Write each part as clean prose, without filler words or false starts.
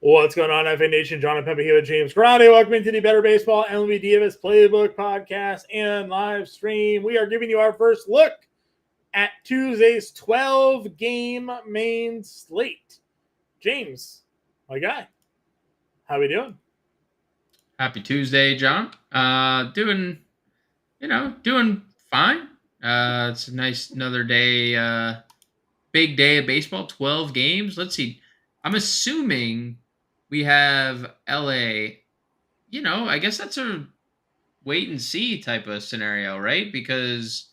What's going on, FA Nation? Jon Impemba here with James Grande. Welcome into the Better Baseball MLB DFS Playbook Podcast and live stream. We are giving you our first look at Tuesday's 12-game main slate. James, my guy, how we doing? Happy Tuesday, John. Doing fine. It's a nice another day, big day of baseball, 12 games. Let's see. I'm assuming we have LA. I guess that's a wait and see type of scenario, right? Because,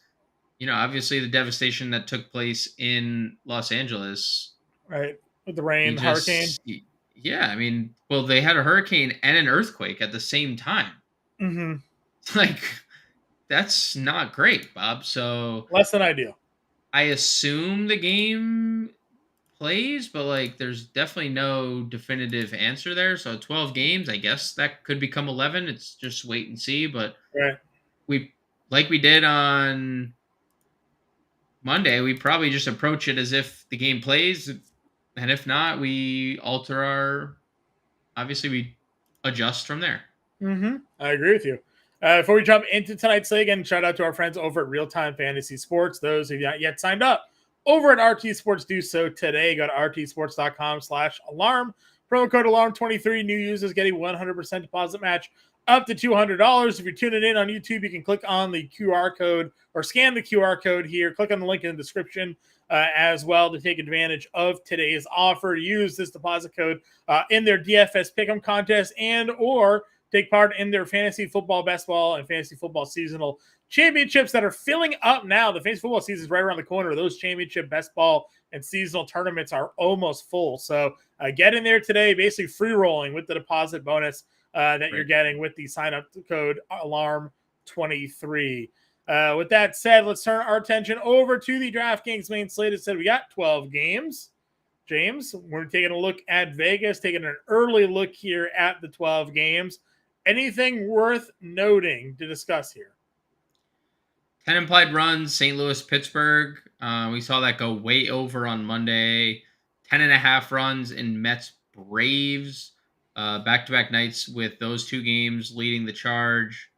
obviously the devastation that took place in Los Angeles. Right, with the rain, hurricane. Yeah, I mean, well, they had a hurricane and an earthquake at the same time. Mm-hmm. Like, that's not great, Bob. So less than ideal. I assume the game plays, but there's definitely no definitive answer there. So 12 games, I guess that could become 11. It's just wait and see. But right. we did on Monday, we probably just approach it as if the game plays, and if not, we we adjust from there. Mm-hmm. I agree with you. Before we jump into tonight's slate, again, shout out to our friends over at Real Time Fantasy Sports. Those who have not yet signed up over at RT Sports, do so today. Go to rtsports.com/alarm. Promo code alarm23. New users get a 100% deposit match up to $200. If you're tuning in on YouTube, you can click on the QR code or scan the QR code here. Click on the link in the description as well to take advantage of today's offer. Use this deposit code in their DFS Pick'em contest and or take part in their fantasy football, basketball, and fantasy football seasonal championships that are filling up now. The fantasy football season is right around the corner. Those championship, best ball, and seasonal tournaments are almost full. So get in there today, basically free rolling with the deposit bonus that you're getting with the sign up code alarm23. With that said, let's turn our attention over to the DraftKings main slate. It said we got 12 games. James, we're taking a look at Vegas, taking an early look here at the 12 games. Anything worth noting to discuss here? 10 implied runs, St. Louis, Pittsburgh. We saw that go way over on Monday. 10.5 runs in Mets, Braves. Back-to-back nights with those two games leading the charge.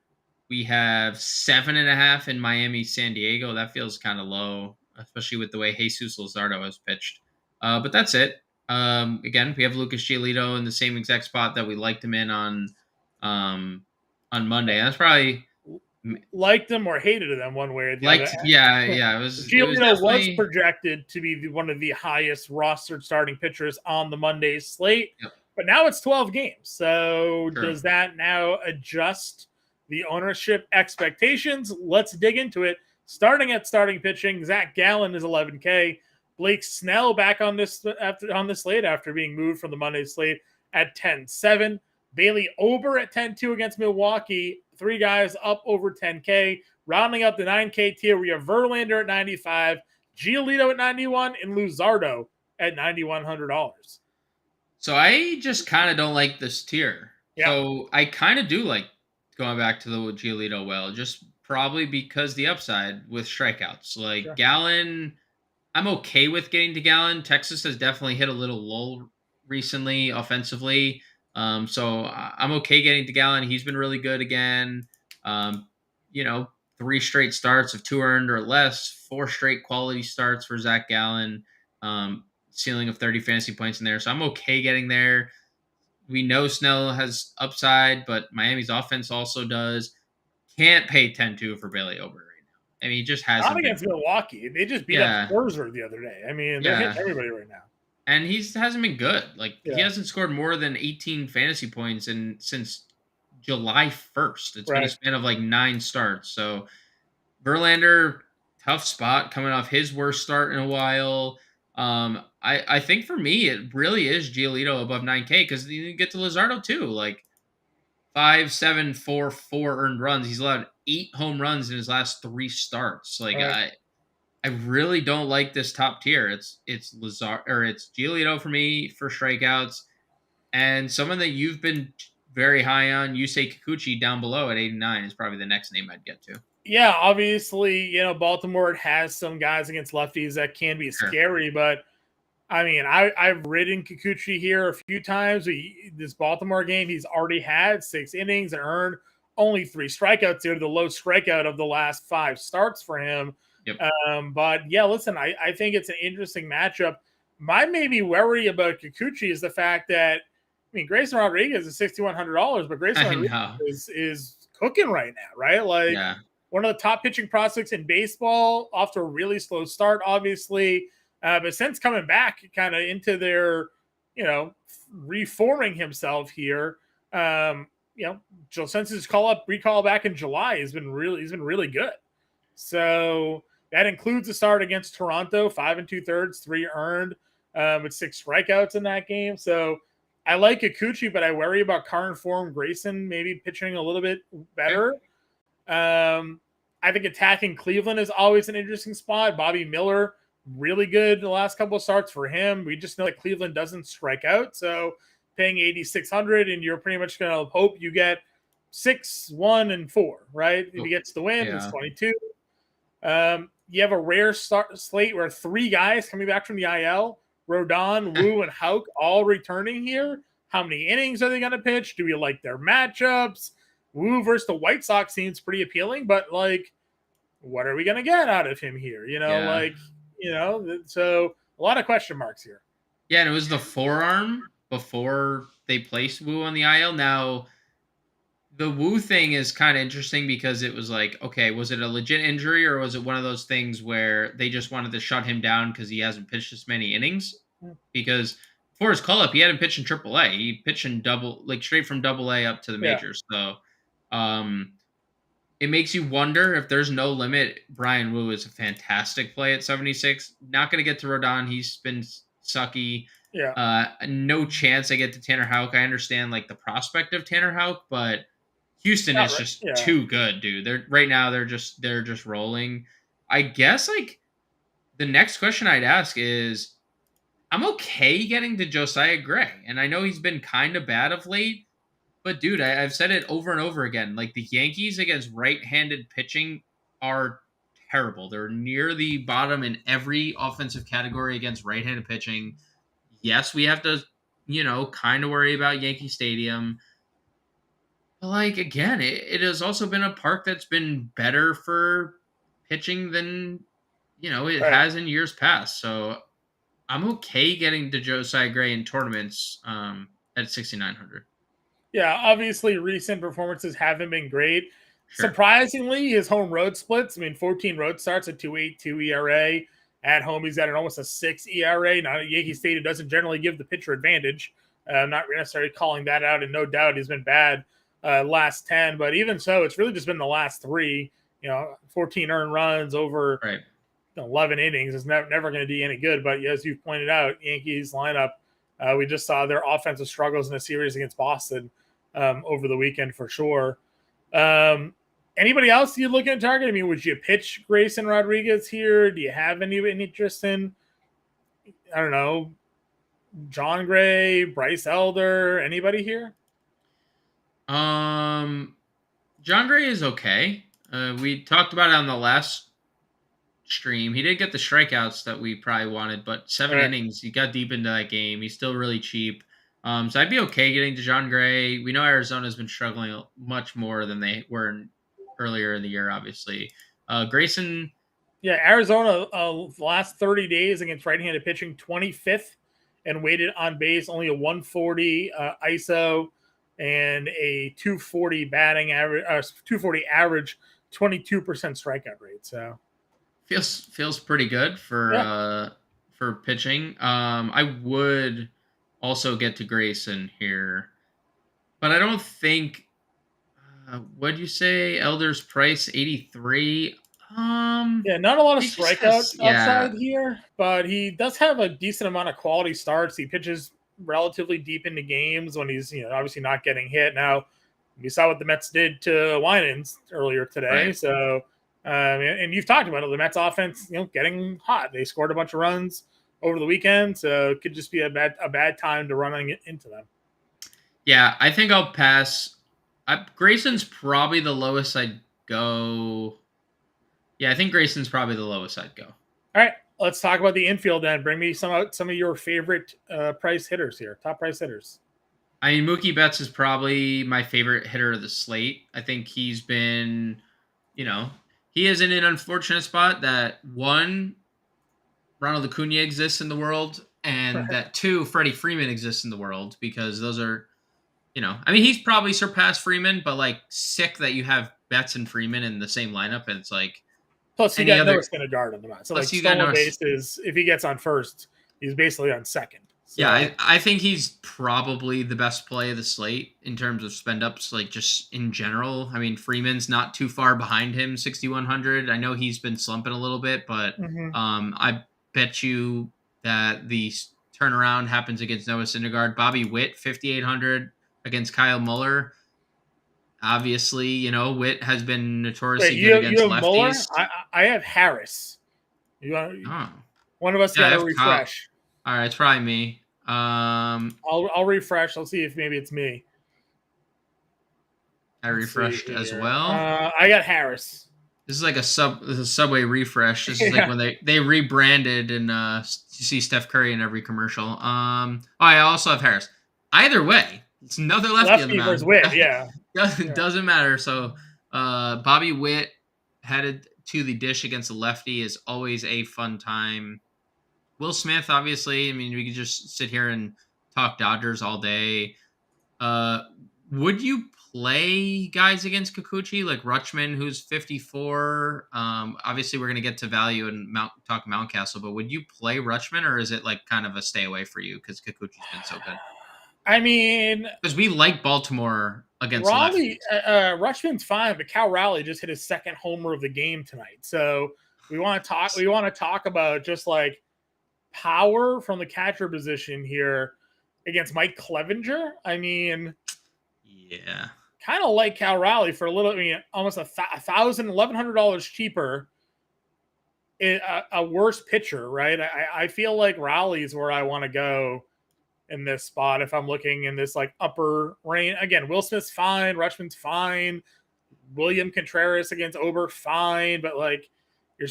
We have 7.5 in Miami, San Diego. That feels kind of low, especially with the way Jesus Luzardo has pitched. But that's it. Again, we have Lucas Giolito in the same exact spot that we liked him in on Monday. That's probably liked him or hated him one way or the other. Yeah. It was Giolito was projected to be one of the highest rostered starting pitchers on the Monday slate, but now it's 12 games. So does that now adjust the ownership expectations? Let's dig into it. Starting at starting pitching, Zach Gallen is 11K. Blake Snell back on this slate after being moved from the Monday slate at 10.7. Bailey Ober at 10.2 against Milwaukee. 3 guys up over 10K. Rounding up the 9K tier, we have Verlander at 95, Giolito at 91, and Luzardo at $9,100. So I just kind of don't like this tier. Yeah. So I kind of do like going back to the Giolito well, just probably because the upside with strikeouts. Sure. Gallen, I'm okay with getting to Gallen. Texas has definitely hit a little lull recently offensively. So I'm okay getting to Gallen. He's been really good again. 3 straight starts of 2 earned or less, 4 straight quality starts for Zach Gallen, ceiling of 30 fantasy points in there. So I'm okay getting there. We know Snell has upside, but Miami's offense also does. Can't pay 10-2 for Bailey Ober right now. I mean, he just hasn't. Not against Milwaukee. They just beat up Scherzer the other day. I mean, they're hitting everybody right now. And he hasn't been good. He hasn't scored more than 18 fantasy points since July 1st. It's been a span of 9 starts. So Verlander, tough spot coming off his worst start in a while. I think for me, it really is Giolito above 9K because you get to Luzardo too. 5, 7, 4, 4 earned runs. He's allowed 8 home runs in his last 3 starts. I really don't like this top tier. It's Giolito for me for strikeouts, and someone that you've been very high on, Yusei Kikuchi down below at 89 is probably the next name I'd get to. Yeah, obviously, Baltimore has some guys against lefties that can be scary, but I mean, I've ridden Kikuchi here a few times. This Baltimore game, he's already had 6 innings and earned only 3 strikeouts here, the low strikeout of the last 5 starts for him. Yep. But yeah, listen, I think it's an interesting matchup. My maybe worry about Kikuchi is the fact that, I mean, Grayson Rodriguez is $6,100, but Grayson Rodriguez is cooking right now, right? Like, one of the top pitching prospects in baseball, off to a really slow start, obviously. But since coming back kind of into their, reforming himself here, since his recall back in July, he's been really good. So that includes a start against Toronto, 5 2/3, 3 earned, with 6 strikeouts in that game. So I like Kikuchi, but I worry about current form Grayson maybe pitching a little bit better. I think attacking Cleveland is always an interesting spot. Bobby Miller, really good the last couple of starts for him. We just know that Cleveland doesn't strike out, so paying $8,600 and you're pretty much going to hope you get 6, 1, and 4, right? If he gets the win, it's 22. You have a rare slate where 3 guys coming back from the IL, Rodon, Wu, and Houck, all returning here. How many innings are they going to pitch? Do we like their matchups? Wu versus the White Sox seems pretty appealing, but like, what are we going to get out of him here? So a lot of question marks here. Yeah, and it was the forearm before they placed Wu on the IL. Now, the Wu thing is kind of interesting because it was like, okay, was it a legit injury or was it one of those things where they just wanted to shut him down because he hasn't pitched as many innings? Because for his call up, he hadn't pitched in AAA. He pitched in straight from AA up to the majors. So, it makes you wonder if there's no limit. Brian Wu is a fantastic play at 76. Not going to get to Rodon. He's been sucky. Yeah. No chance I get to Tanner Houck. I understand like the prospect of Tanner Houck, but Houston is just too good, dude. They're just rolling. I guess like the next question I'd ask is, I'm okay getting to Josiah Gray, and I know he's been kind of bad of late. But dude, I've said it over and over again. Like the Yankees against right-handed pitching are terrible. They're near the bottom in every offensive category against right-handed pitching. Yes, we have to, kind of worry about Yankee Stadium. But like again, it has also been a park that's been better for pitching than it has in years past. So I'm okay getting to Josiah Gray in tournaments at 6,900. Yeah, obviously recent performances haven't been great. Sure. Surprisingly, his home road splits, 14 road starts, at 2.82 ERA. At home, he's at almost a 6 ERA. Now, Yankee Stadium doesn't generally give the pitcher advantage. I'm not necessarily calling that out, and no doubt he's been bad last 10. But even so, it's really just been the last 3. 14 earned runs over 11 innings is never going to do any good. But as you've pointed out, Yankees lineup, we just saw their offensive struggles in a series against Boston over the weekend for sure. Anybody else you looking at target? I mean, would you pitch Grayson Rodriguez here? Do you have any interest in, I don't know, John Gray, Bryce Elder, anybody here? John Gray is okay. We talked about it on the last stream. He did get the strikeouts that we probably wanted, but 7 innings, he got deep into that game. He's still really cheap. So I'd be okay getting to John Gray. We know Arizona's been struggling much more than they were earlier in the year, obviously. Grayson. Yeah, Arizona, last 30 days against right-handed pitching, 25th, and weighted on base, only a 140 ISO and a 240 batting average, 240 average, 22% strikeout rate. So feels pretty good for pitching. I would also get to Grayson here, but I don't think. What'd you say? Elder's price 83. Yeah, not a lot of strikeouts outside here, but he does have a decent amount of quality starts. He pitches relatively deep into games when he's obviously not getting hit. Now we saw what the Mets did to Winans earlier today, so. And you've talked about it. The Mets offense, getting hot. They scored a bunch of runs over the weekend, so it could just be a bad time to run into them. Yeah, I think I'll pass. Grayson's probably the lowest I'd go. Yeah, I think Grayson's probably the lowest I'd go. All right. let's talk about the infield then. Bring me some of your favorite price hitters here, top price hitters. I mean, Mookie Betts is probably my favorite hitter of the slate. I think he's been, he is in an unfortunate spot that one, Ronald Acuna exists in the world, and that two, Freddie Freeman exists in the world, because those are, I mean, he's probably surpassed Freeman, but like sick that you have Betts and Freeman in the same lineup, and it's like plus you got Noah Syndergaard on the mound, so like stolen bases. If he gets on first, he's basically on second. So. Yeah, I think he's probably the best play of the slate in terms of spend ups, like just in general. I mean, Freeman's not too far behind him, 6,100. I know he's been slumping a little bit, but I bet you that the turnaround happens against Noah Syndergaard. Bobby Witt, 5,800 against Kyle Muller. Obviously, Witt has been notoriously good against lefties. Muller? I have Harris. One of us got to refresh. All right, it's probably me. I'll refresh. I'll see if maybe it's me. I refreshed as well. I got Harris. This is like a Subway refresh. This is like when they rebranded, and you see Steph Curry in every commercial. I also have Harris. Either way, it's another lefty on the mound. Witt, yeah. Doesn't matter. So Bobby Witt headed to the dish against a lefty is always a fun time. Will Smith, obviously. I mean, we could just sit here and talk Dodgers all day. Would you play guys against Kikuchi, like Rutschman, who's 54? Obviously, we're going to get to value and talk Mountcastle, but would you play Rutschman, or is it like kind of a stay away for you because Kikuchi's been so good? I mean, because we like Baltimore against Raleigh. Rutschman's fine, but Cal Raleigh just hit his second homer of the game tonight. So we want to talk. We want to talk about just like power from the catcher position here against Mike Clevenger. I mean, yeah, kind of like Cal Raleigh for a little. I mean, almost $1,100 cheaper. A worse pitcher, right? I feel like Raleigh's where I want to go in this spot if I'm looking in this like upper range. Again, Will Smith's fine, Rutschman's fine, William Contreras against Ober fine, but like you're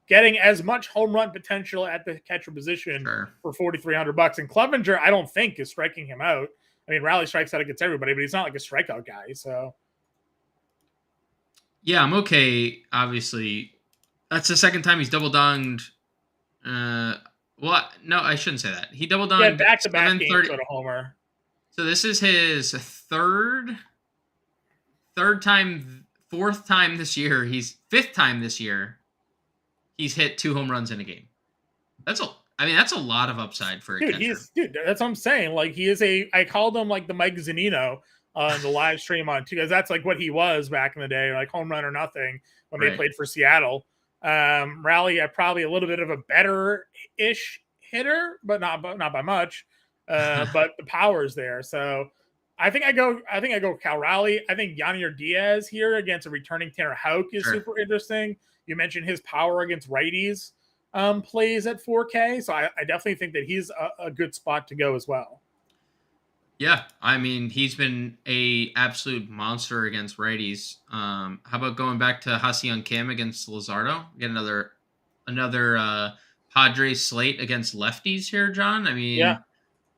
getting as much home run potential at the catcher position for $4,300. And Clevenger, I don't think is striking him out. I mean, Raleigh strikes out against everybody, but he's not like a strikeout guy. So yeah, I'm okay. Obviously, that's the second time he's double donged. Well, no, I shouldn't say that. He double donged back-to-back games with a homer. So this is his third time, fourth time this year. Fifth time this year. He's hit 2 home runs in a game. That's a lot of upside for a catcher. That's what I'm saying. Like I called him like the Mike Zunino on the live stream on 2, because that's like what he was back in the day, like home run or nothing when they played for Seattle. Raleigh, probably a little bit of a better-ish hitter, but not by much. But the power's there. So I think I go Cal Raleigh. I think Yanier Diaz here against a returning Tanner Houck is super interesting. You mentioned his power against righties plays at 4K. So I definitely think that he's a good spot to go as well. Yeah, I mean, he's been a absolute monster against righties. How about going back to Ha-Seong Kim against Luzardo? Get another Padres slate against lefties here, John. I mean,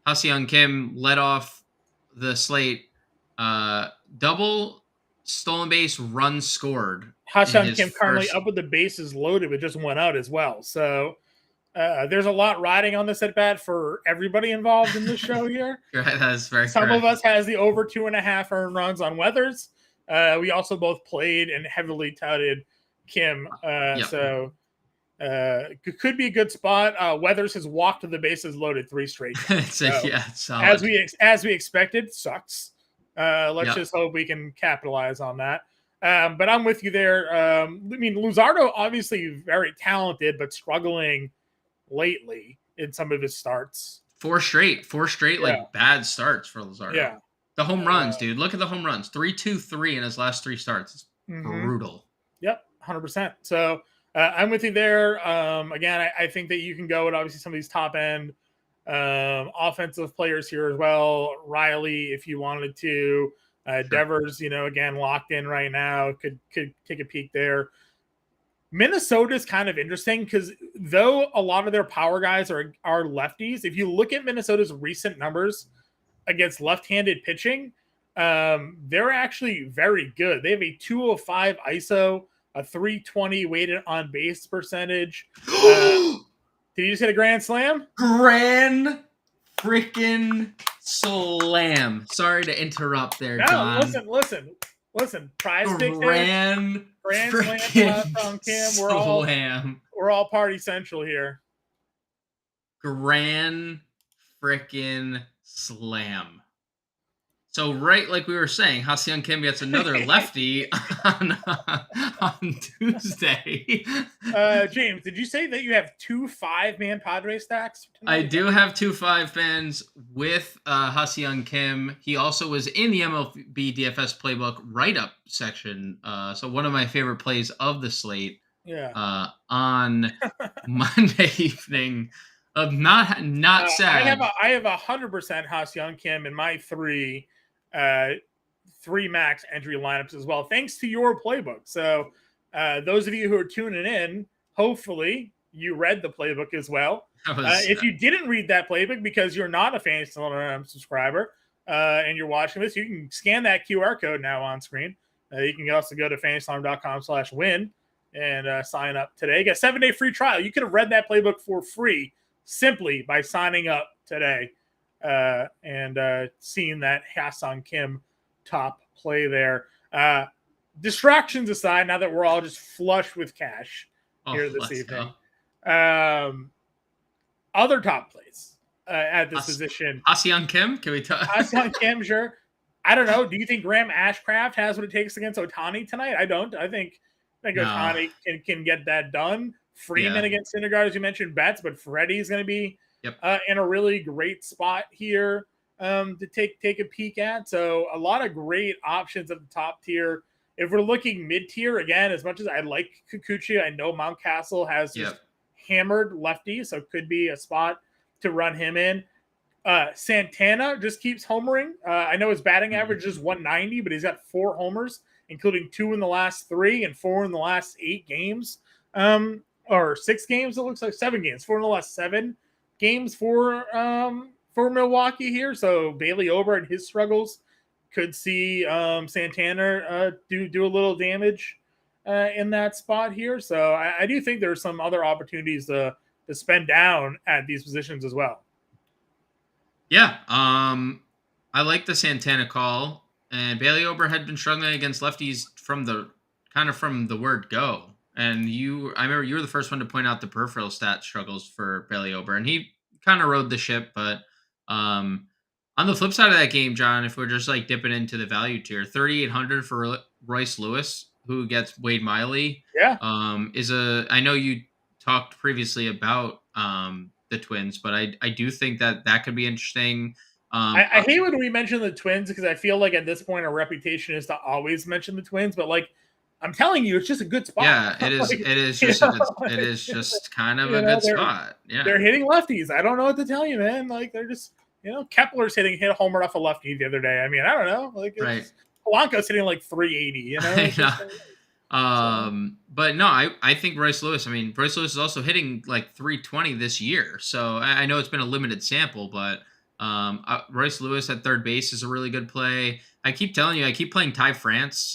Ha-Seong Kim led off the slate, double stolen base, run scored. Ha-Seong Kim currently up with the bases loaded, but just went out as well. So there's a lot riding on this at bat for everybody involved in this show here. That's very Some correct. of us has the over 2.5 earned runs on Weathers. We also both played and heavily touted Kim. So could be a good spot. Weathers has walked to the bases loaded 3 straight times. It's solid. As we expected, sucks. Let's just hope we can capitalize on that. But I'm with you there. I mean, Luzardo obviously very talented, but struggling lately in some of his starts. 4 straight, like bad starts for Luzardo. Yeah. The home runs, dude. Look at the home runs. 3-2-3 in his last 3 starts. It's brutal. Yep, 100%. So I'm with you there. Again, I think that you can go with obviously some of these top end offensive players here as well. Riley, if you wanted to. Devers, again, locked in right now. Could take a peek there. Minnesota is kind of interesting because though a lot of their power guys are lefties, if you look at Minnesota's recent numbers against left-handed pitching, they're actually very good. They have a 205 ISO, a 320 weighted on base percentage. Did you just hit a grand slam? Grand freaking slam. Sorry to interrupt there, John. Listen. Prize Picks. Grand slam from Kim. We're all party central here. Grand freaking slam. So right, like we were saying, Ha-Seong Kim gets another lefty on Tuesday. James, did you say that you have 2 5-man Padres stacks tonight? I do have 2 5-mans with Ha-Seong Kim. He also was in the MLB DFS playbook write-up section. So one of my favorite plays of the slate. Yeah. On Monday evening. Not sad. I have 100% Ha-Seong Kim in my 3 max entry lineups as well, thanks to your playbook. So those of you who are tuning in, hopefully you read the playbook as well. If you didn't read that playbook because you're not a Fantasy Alarm subscriber and you're watching this, you can scan that QR code now on screen. You can also go to fantasyalarm.com/win and sign up today. Get a 7-day free trial. You could have read that playbook for free simply by signing up today and seeing that Ha-Seong Kim top play there. Distractions aside, now that we're all just flush with cash here this evening. Other top plays at this position. Ha-Seong Kim? Can we talk? Ha-Seong Kim, sure. I don't know. Do you think Graham Ashcraft has what it takes against Ohtani tonight? I don't. I think Ohtani can get that done. Freeman against Syndergaard, as you mentioned, Betts, but Freddie's going to be in a really great spot here to take a peek at. So a lot of great options at the top tier. If we're looking mid-tier, again, as much as I like Kikuchi, I know Mountcastle has just hammered lefties, so it could be a spot to run him in. Santana just keeps homering. I know his batting average is 190, but he's got 4 homers, including 2 in the last 3 and 4 in the last 8 games. Or 6 games, it looks like 7 games. 4 in the last 7 games for Milwaukee here. So Bailey Ober and his struggles could see Santana do a little damage in that spot here. So I do think there's some other opportunities to spend down at these positions as well. Yeah, I like the Santana call. And Bailey Ober had been struggling against lefties from the word go. And I remember you were the first one to point out the peripheral stat struggles for Bailey Ober, and he kind of rode the ship. But on the flip side of that game, John, if we're just like dipping into the value tier, 3,800 for Royce Lewis, who gets Wade Miley. Yeah. I know you talked previously about the Twins, but I do think that could be interesting. I hate when we mention the Twins because I feel like at this point our reputation is to always mention the Twins, but like I'm telling you, it's just a good spot. Yeah, it is. Like, it is just kind of a good spot. Yeah, they're hitting lefties. I don't know what to tell you, man. Like they're just Kepler's hit a homer off a lefty the other day. I mean, I don't know. Like Polanco's hitting like 380. You know. But no, I think Royce Lewis. I mean, Royce Lewis is also hitting like 320 this year. So I know it's been a limited sample, but Royce Lewis at third base is a really good play. I keep telling you, I keep playing Ty France.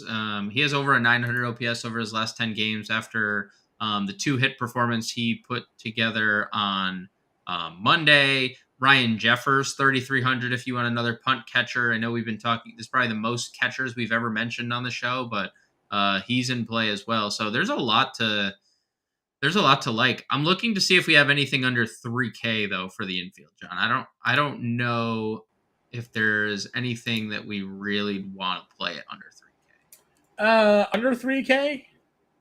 He has over a 900 OPS over his last 10 games after the 2-hit performance he put together on Monday. Ryan Jeffers, 3,300 if you want another punt catcher. I know we've been talking, this is probably the most catchers we've ever mentioned on the show, but he's in play as well. So there's a lot to like. I'm looking to see if we have anything under 3K though for the infield, John. I don't know if there's anything that we really want to play at under 3K. Under 3K?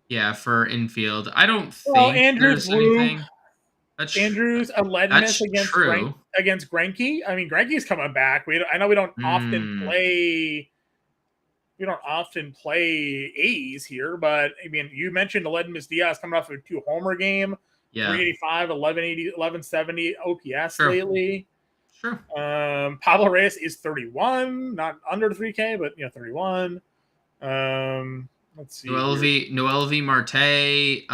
Yeah, for infield. I don't think there's anything. Andrews, a lead miss against Greinke. I mean, Greinke's coming back. I know we don't often play. We don't often play A's here, but I mean, you mentioned Aledmus Diaz coming off of a 2-homer game. Yeah. 385, 1180, 1170 OPS lately. Sure. Pablo Reyes is 31, not under 3K, but 31. Let's see. Noelvi Marte,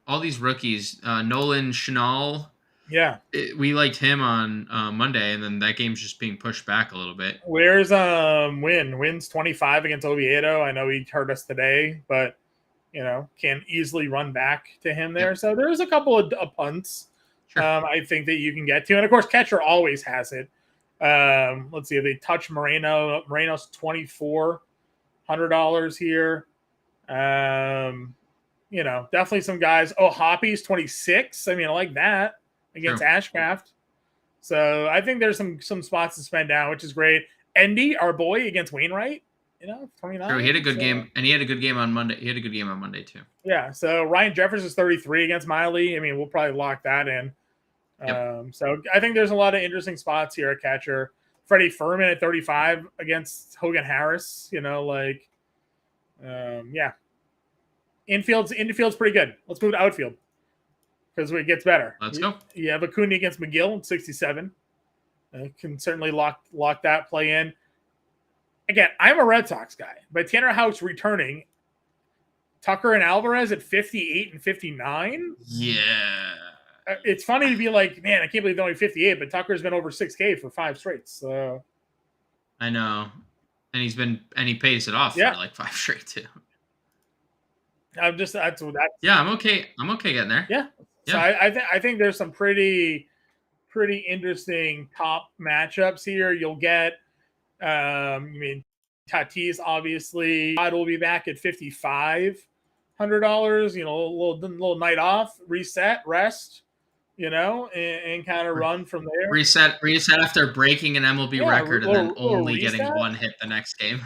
all these rookies, Nolan Chenal. Yeah. We liked him on Monday, and then that game's just being pushed back a little bit. Where's Wins 25 against Oviedo. I know he hurt us today, but can easily run back to him there. Yep. So there's a couple of punts. Sure. I think that you can get to, and of course, catcher always has it. Let's see if they touch Moreno. Moreno's $2,400 here. Definitely some guys. Oh, Hoppy's 26. I mean, I like that against Ashcraft. So I think there's some spots to spend down, which is great. Endy, our boy, against Wainwright. 29. True, he had a good game, and he had a good game on Monday. He had a good game on Monday too. Yeah. So Ryan Jeffers is 33 against Miley. I mean, we'll probably lock that in. Yep. So I think there's a lot of interesting spots here at catcher. Freddie Furman at 35 against Hogan Harris. Yeah. Infield's pretty good. Let's move to outfield because it gets better. Let's go. You have Acuna against McGill at 67. Can certainly lock that play in. Again, I'm a Red Sox guy, but Tanner Houck's returning. Tucker and Alvarez at 58 and 59. Yeah. It's funny to be like, man, I can't believe they're only 58, but Tucker's been over 6K for 5 straight. So I know. And he pays it off for like 5 straight too. That's yeah, I'm okay. I'm okay getting there. Yeah. So I think there's some pretty interesting top matchups here. You'll get Tatis obviously will be back at $5,500. A little night off, reset, rest, and kind of run from there. Reset after breaking an MLB record and then only getting one hit the next game.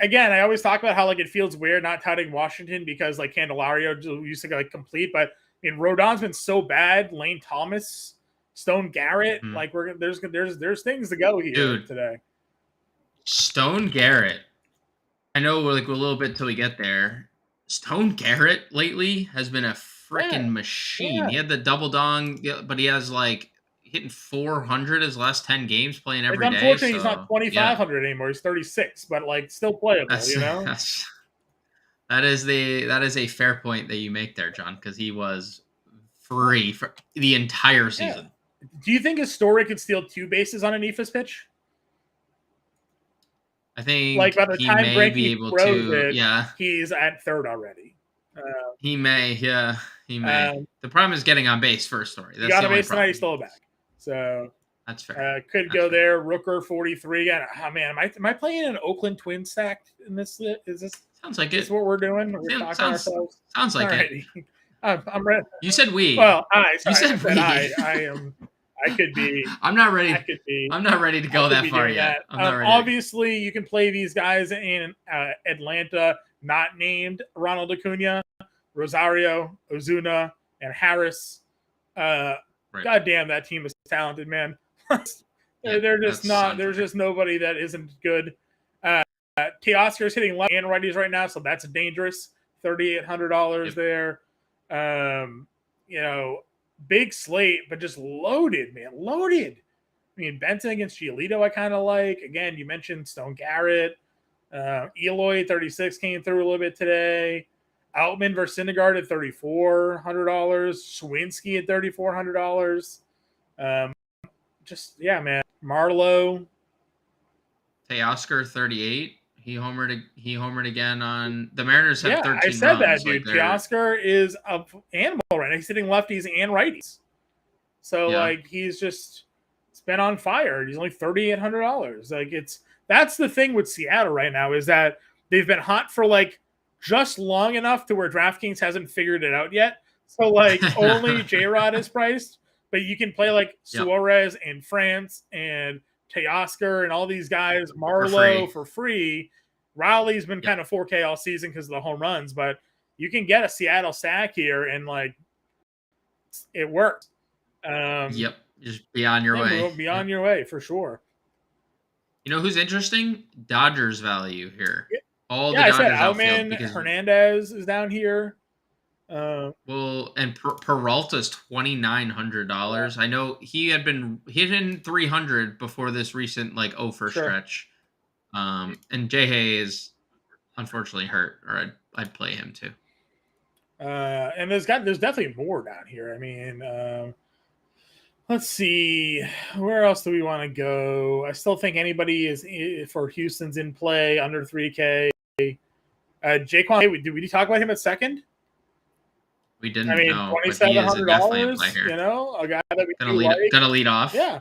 Again, I always talk about how it feels weird not touting Washington because Candelario used to complete, but Rodon's been so bad. Lane Thomas, Stone Garrett, there's things to go here today. Stone Garrett. I know we're a little bit till we get there. Stone Garrett lately has been a freaking machine. Yeah. He had the double dong, but he has hitting 400 his last 10 games playing every day. Unfortunately, he's not 2,500 anymore. He's 36, but still playable. That is a fair point that you make there, John, because he was free for the entire season. Yeah. Do you think his story could steal 2 bases on an EFS pitch? I think by the time he may be able to. He's at third already. He may. He may. The problem is getting on base for a story. That's he got on base tonight. He's still back. So that's fair. Could go there. Rooker 43. Oh man, am I playing an Oakland Twins stack in this? Is this? Sounds like it. Is what we're doing? We're talking ourselves. Sounds like it. I'm ready. You said we. Well, you said we. I am. I could be. I'm not ready. I'm not ready to go that far yet. I'm not ready. Obviously, you can play these guys in Atlanta, not named Ronald Acuna, Rosario, Ozuna, and Harris. God damn, that team is talented, man. They're just not. There's just nobody that isn't good. Teoscar's hitting left and righties right now, so that's dangerous. $3,800 there. Big slate, but just loaded, man. Loaded. Benson against Giolito, I kind of like. Again, you mentioned Stone Garrett. Eloy, 36, came through a little bit today. Outman versus Syndergaard at $3,400. Schwinski at $3,400. Man. Marlowe. Teoscar, 38. He homered again on the Mariners. Have 13 I said runs, that, dude. Teoscar is an animal right now. He's hitting lefties and righties. So he's just been on fire. He's only $3,800. That's the thing with Seattle right now is that they've been hot for just long enough to where DraftKings hasn't figured it out yet. So only J-Rod is priced, but you can play Suarez and France and Teoscar and all these guys, Marlowe for free. Riley's been kind of 4K all season because of the home runs, but you can get a Seattle stack here and it works. Just be on your way. Be on your way for sure. You know who's interesting? Dodgers value here. All the Dodgers outfield because Hernandez is down here. And Peralta's $2,900. I know he had been hitting 300 before this recent 0 for stretch. And J-Hay is unfortunately hurt, or I'd play him too. And there's definitely more down here. I mean, let's see, where else do we want to go? I still think anybody is for Houston's in play under 3K. Jaquan, did we talk about him at second? We didn't. I mean, know, but he is definitely a player. You know, a guy that we gonna lead off. Yeah,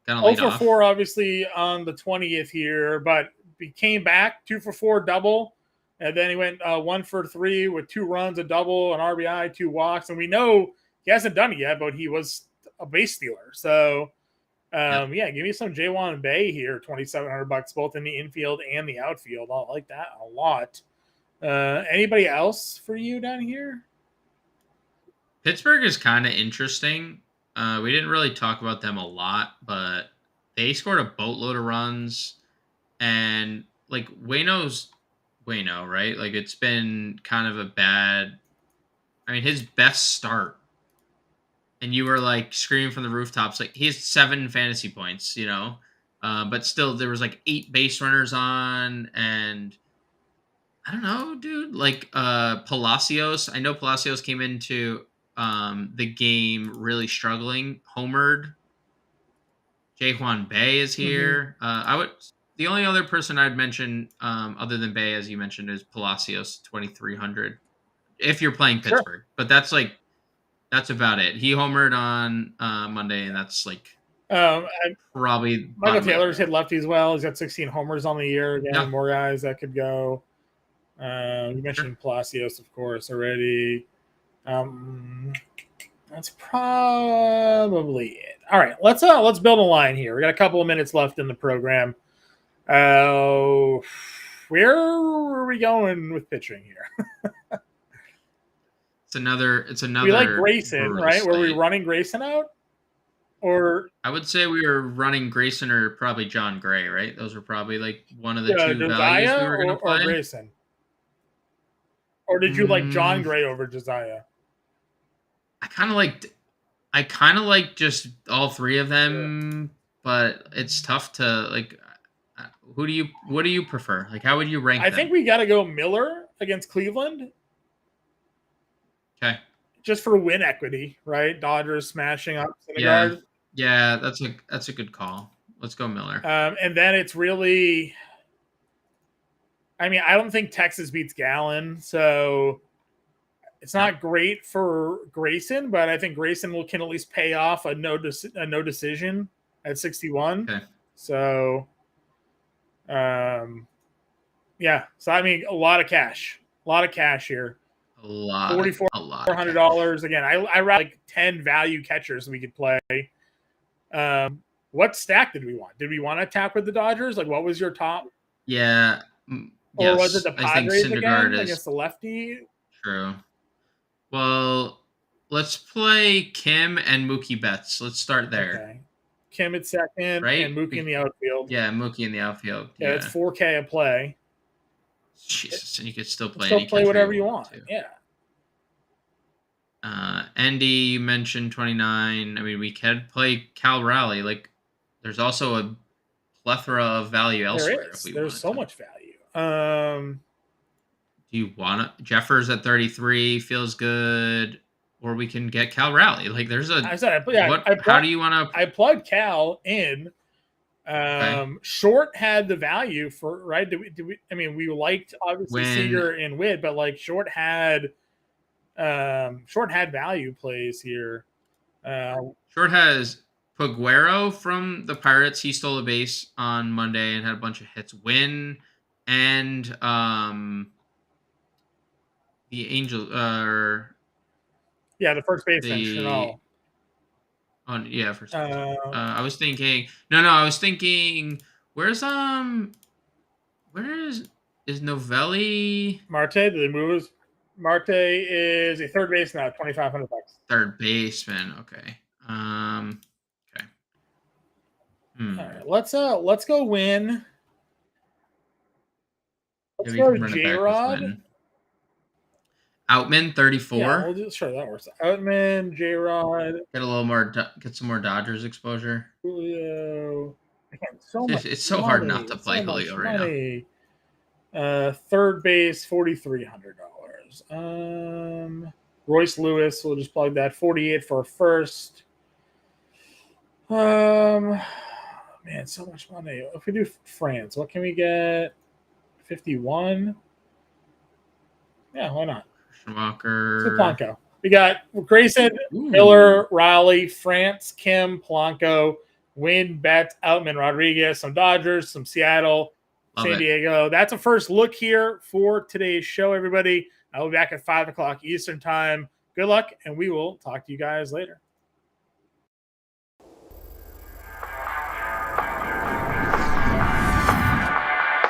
gonna lead 0 for 4, obviously on the 20th here, but he came back 2 for 4 double, and then he went 1 for 3 with 2 runs, a double, an RBI, 2 walks, and we know he hasn't done it yet, but he was a base stealer. So, yeah, give me some Jaquan Bay here, $2,700 both in the infield and the outfield. I like that a lot. Anybody else for you down here? Pittsburgh is kind of interesting. We didn't really talk about them a lot, but they scored a boatload of runs, and like Waino, right? Like it's been kind of a bad. I mean, his best start, and you were like screaming from the rooftops, like he has 7 fantasy points, but still there was like 8 base runners on, and I don't know, dude. Like Palacios, I know Palacios came into the game really struggling. Homered. Jaquan Bay is here. The only other person I'd mention other than Bay, as you mentioned, is Palacios, 2,300. If you're playing Pittsburgh, but that's about it. He homered on Monday, and that's like probably Michael Taylor's hit lefties well. He's got 16 homers on the year. Again, more guys that could go. You mentioned Palacios, of course, already. That's probably it. All right, let's build a line here. We got a couple of minutes left in the program. Where are we going with pitching here? It's another. We like Grayson, right? Were we running Grayson out? Or I would say we were running Grayson or probably John Gray, right? Those were probably like one of the two values we were going to play. Or Grayson. Or did you like John Gray over Josiah? I kind of like just all 3 of them, but it's tough to like. What do you prefer? Like, how would you rank? I think we got to go Miller against Cleveland. Okay. Just for win equity, right? Dodgers smashing up Syndergaard. Yeah, that's a good call. Let's go Miller. And then it's really. I mean, I don't think Texas beats Gallen, so it's not great for Grayson, but I think Grayson can at least pay off a no decision at 61. Okay. So, yeah. So I mean, a lot of cash here. A lot. $4,400. Again, I rather like 10 value catchers we could play. What stack did we want? Did we want to attack with the Dodgers? Like, what was your top? Yeah. Or was it the Padres again against the lefty? True. Well, let's play Kim and Mookie Betts. Let's start there. Okay. Kim at second, right? And Mookie in the outfield. Yeah, Mookie in the outfield. Yeah, it's 4K a play. Jesus, and you could still play. Whatever you want. Yeah. Andy, you mentioned 29. I mean, we could play Cal Raleigh. Like, there's also a plethora of value elsewhere. There's so much value. Do you want to? Jeffers at 33 feels good, or we can get Cal Raleigh. Like, there's a. How do you want to? I plugged Cal in. Short had the value for right. I mean, we liked obviously Seager and Witt, but like Short had value plays here. Short has Paguero from the Pirates. He stole a base on Monday and had a bunch of hits. Win and the Angel the first baseman Chanel. First baseman. I was thinking where is Novelli? Marte? Did they move us? Marte is a third baseman now, $2,500. Third baseman, okay. Okay. All right, let's go win. Let's go J-Rod. Outman 34. Yeah, that works. Outman, J-Rod. Get some more Dodgers exposure. Julio. It's so hard not to play Julio right now. Third base, $4,300. Royce Lewis, we'll just plug that. 48 for first. Man, so much money. If we do France, what can we get? 51. Yeah, why not? Schumacher. We got Grayson, Miller, Raleigh, France, Kim, Polanco, Wynn, Betts, Outman, Rodriguez, some Dodgers, some Seattle, San Diego. That's a first look here for today's show, everybody. I'll be back at 5 o'clock Eastern time. Good luck, and we will talk to you guys later.